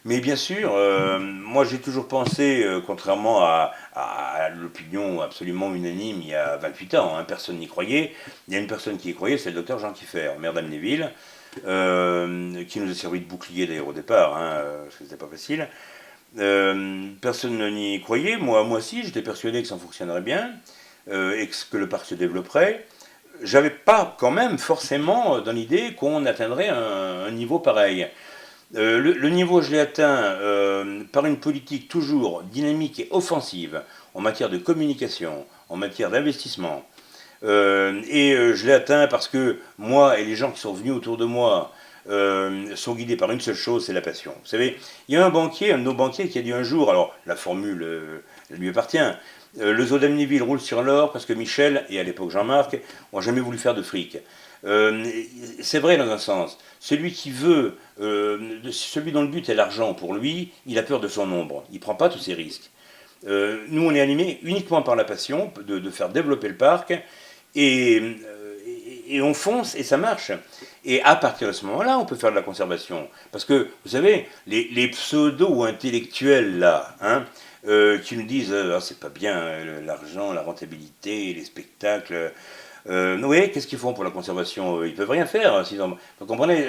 Mais bien sûr, moi j'ai toujours pensé, contrairement à l'opinion absolument unanime il y a 28 ans, hein, personne n'y croyait. Il y a une personne qui y croyait, c'est le docteur Jean Kiefer, maire d'Amnéville, qui nous a servi de bouclier d'ailleurs au départ, hein, parce que c'était pas facile. Personne n'y croyait, moi aussi, j'étais persuadé que ça fonctionnerait bien, et que le parc se développerait. J'avais pas quand même forcément dans l'idée qu'on atteindrait un niveau pareil. Le niveau, je l'ai atteint par une politique toujours dynamique et offensive en matière de communication, en matière d'investissement. Je l'ai atteint parce que moi et les gens qui sont venus autour de moi sont guidés par une seule chose, c'est la passion. Vous savez, il y a un banquier, un de nos banquiers, qui a dit un jour, alors la formule lui appartient, le zoo d'Amnéville roule sur l'or parce que Michel, et à l'époque Jean-Marc, ont jamais voulu faire de fric. C'est vrai dans un sens. Celui qui veut, celui dont le but est l'argent pour lui, il a peur de son ombre. Il ne prend pas tous ses risques. Nous, on est animés uniquement par la passion de faire développer le parc et, et on fonce et ça marche. Et à partir de ce moment-là, on peut faire de la conservation. Parce que, vous savez, les pseudo-intellectuels là, hein, qui nous disent ah, c'est pas bien l'argent, la rentabilité, les spectacles. Oui, qu'est-ce qu'ils font pour la conservation? Ils peuvent rien faire. Vous comprenez,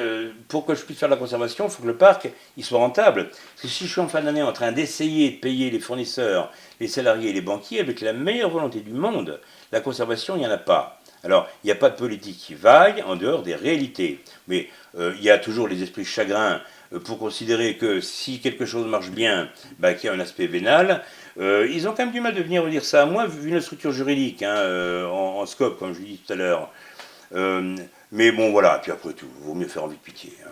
pour que je puisse faire de la conservation, il faut que le parc il soit rentable. Parce que si je suis en fin d'année en train d'essayer de payer les fournisseurs, les salariés et les banquiers avec la meilleure volonté du monde, la conservation, il n'y en a pas. Alors, il n'y a pas de politique qui vaille en dehors des réalités. Mais il y a toujours les esprits chagrins pour considérer que si quelque chose marche bien, bah, qu'il y a un aspect vénal. Ils ont quand même du mal de venir me dire ça à moi, vu notre structure juridique, hein, en scope, comme je l'ai dit tout à l'heure. Mais bon, voilà, puis après tout, il vaut mieux faire envie de pitié. Hein.